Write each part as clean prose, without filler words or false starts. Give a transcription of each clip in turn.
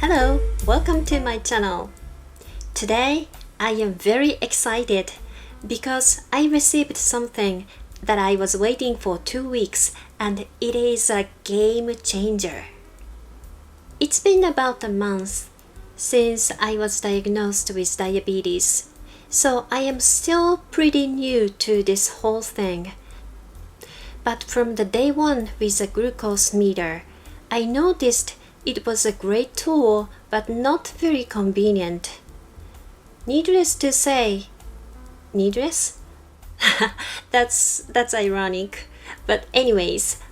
Hello, welcome to my channel. Today I am very excited because I received something that I was waiting for 2 weeks and it is a game changer. It's been about a month since I was diagnosed with diabetes, so I am still pretty new to this whole thing. But from the day one with a glucose meter, I noticed it was a great tool but not very convenient. Needless to say, needless? that's ironic. But anyways,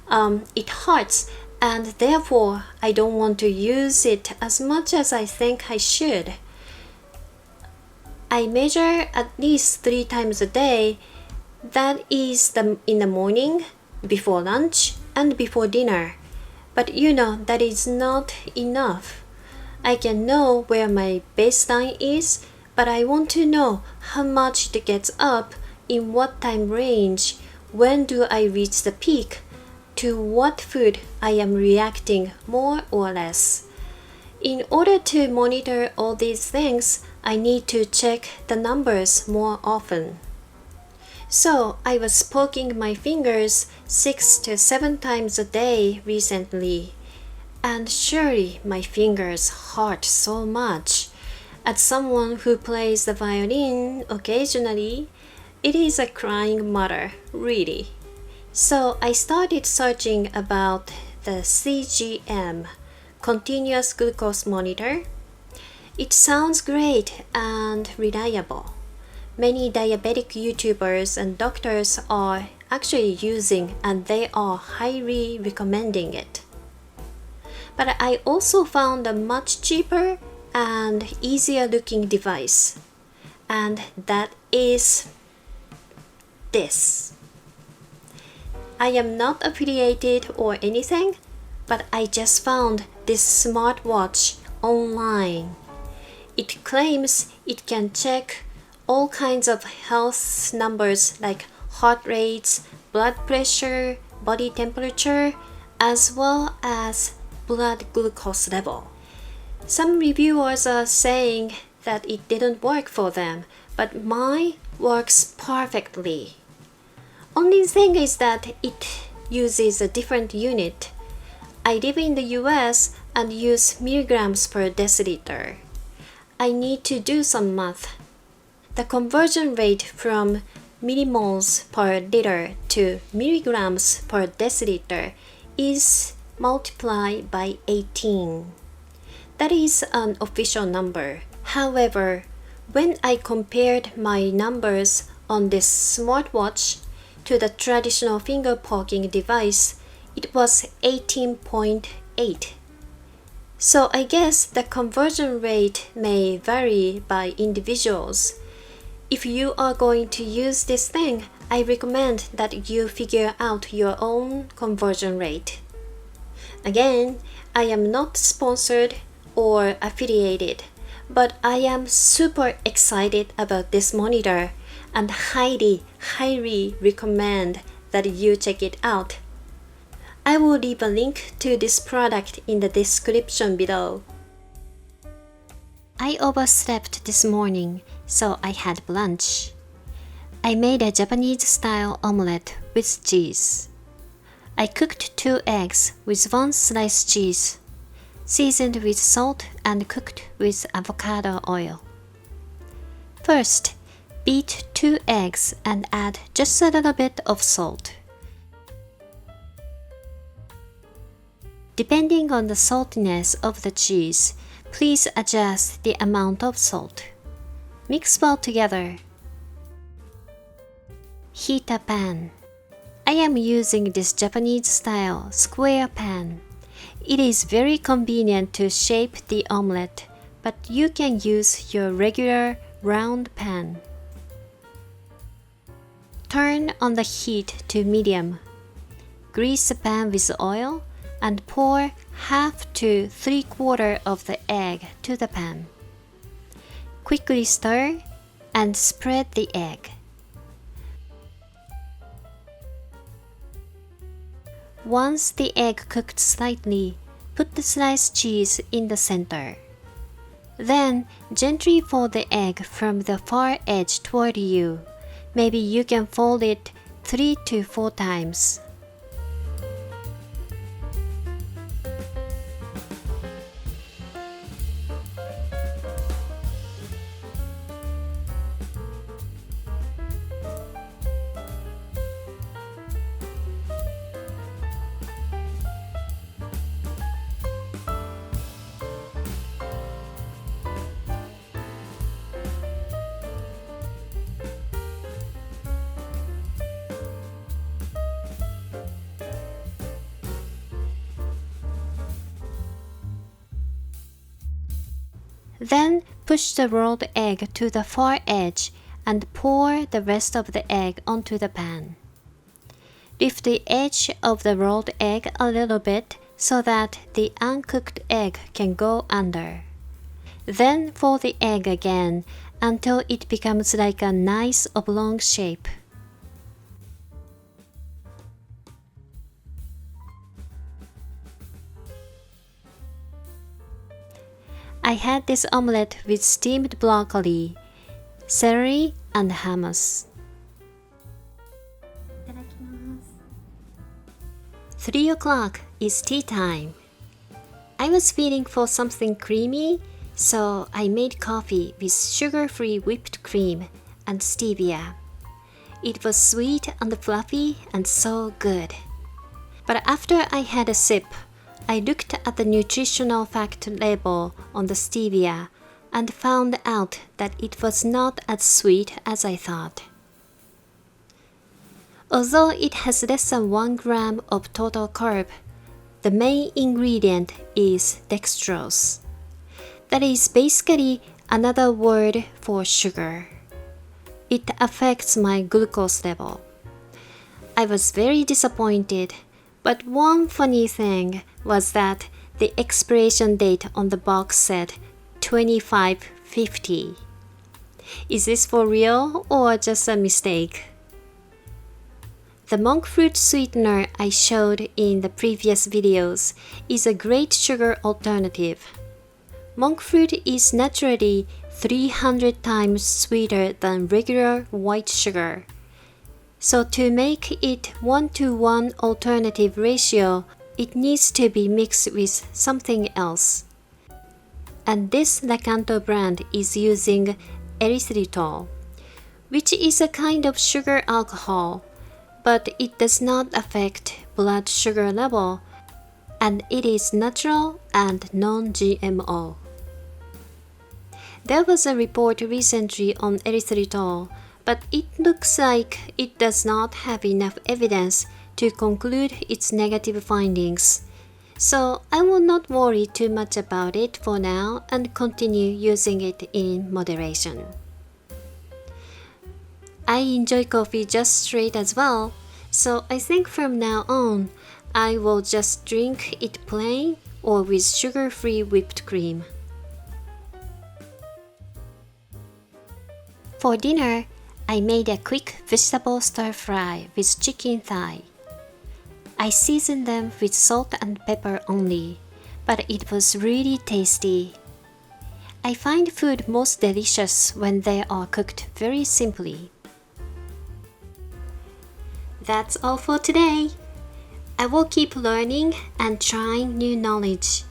it hurts and therefore I don't want to use it as much as I think I should. I measure at least 3 times a day. That is in the morning, before lunch, and before dinner. But that is not enough. I can know where my baseline is, but I want to know how much it gets up, in what time range, when do I reach the peak, to what food I am reacting more or less. In order to monitor all these things, I need to check the numbers more often. So I was poking my fingers 6 to 7 times a day recently, and surely my fingers hurt so much. As someone who plays the violin occasionally, it is a crying matter, really. So I started searching about the CGM, continuous glucose monitor. It sounds great and reliable. Many diabetic YouTubers and doctors are actually using and they are highly recommending it. But I also found a much cheaper and easier looking device, and that is this. I am not affiliated or anything, but I just found this smartwatch online. It claims it can check all kinds of health numbers like heart rates, blood pressure, body temperature, as well as blood glucose level. Some reviewers are saying that it didn't work for them, but mine works perfectly. Only thing is that it uses a different unit. I live in the US and use milligrams per deciliter. I need to do some math. The conversion rate from millimoles per liter to milligrams per deciliter is multiplied by 18. That is an official number. However, when I compared my numbers on this smartwatch to the traditional finger poking device, it was 18.8. So I guess the conversion rate may vary by individuals. If you are going to use this thing, I recommend that you figure out your own conversion rate. Again, I am not sponsored or affiliated, but I am super excited about this monitor and highly recommend that you check it out. I will leave a link to this product in the description below. I overslept this morning, so I had lunch. I made a Japanese-style omelette with cheese. I cooked 2 eggs with 1 sliced cheese, seasoned with salt and cooked with avocado oil. First, beat 2 eggs and add just a little bit of salt. Depending on the saltiness of the cheese, please adjust the amount of salt. Mix well together. Heat a pan. I am using this Japanese-style square pan. It is very convenient to shape the omelette, but you can use your regular round pan. Turn on the heat to medium. Grease the pan with oil and pour half to 3/4 of the egg to the pan. Quickly stir and spread the egg. Once the egg cooked slightly, put the sliced cheese in the center. Then, gently fold the egg from the far edge toward you. Maybe you can fold it 3 to 4 times. Then push the rolled egg to the far edge and pour the rest of the egg onto the pan. Lift the edge of the rolled egg a little bit so that the uncooked egg can go under. Then fold the egg again until it becomes like a nice oblong shape. I had this omelette with steamed broccoli, celery, and hummus. 3 o'clock is tea time. I was feeling for something creamy, so I made coffee with sugar-free whipped cream and stevia. It was sweet and fluffy and so good. But after I had a sip, I looked at the nutritional fact label on the stevia and found out that it was not as sweet as I thought. Although it has less than 1 gram of total carb, the main ingredient is dextrose. That is basically another word for sugar. It affects my glucose level. I was very disappointed, but one funny thing was that the expiration date on the box said 2550. Is this for real or just a mistake? The monk fruit sweetener I showed in the previous videos is a great sugar alternative. Monk fruit is naturally 300 times sweeter than regular white sugar. So to make it 1-to-1 alternative ratio, it needs to be mixed with something else. And this Lakanto brand is using erythritol, which is a kind of sugar alcohol, but it does not affect blood sugar level, and it is natural and non-GMO. There was a report recently on erythritol, but it looks like it does not have enough evidence to conclude its negative findings. So I will not worry too much about it for now and continue using it in moderation. I enjoy coffee just straight as well, so I think from now on, I will just drink it plain or with sugar-free whipped cream. For dinner, I made a quick vegetable stir-fry with chicken thigh. I seasoned them with salt and pepper only, but it was really tasty. I find food most delicious when they are cooked very simply. That's all for today. I will keep learning and trying new knowledge,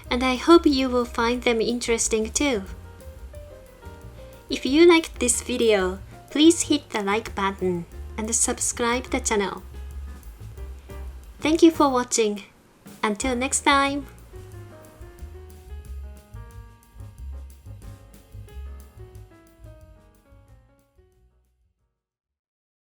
and I hope you will find them interesting too. If you liked this video, please hit the like button and subscribe the channel. Thank you for watching. Until next time.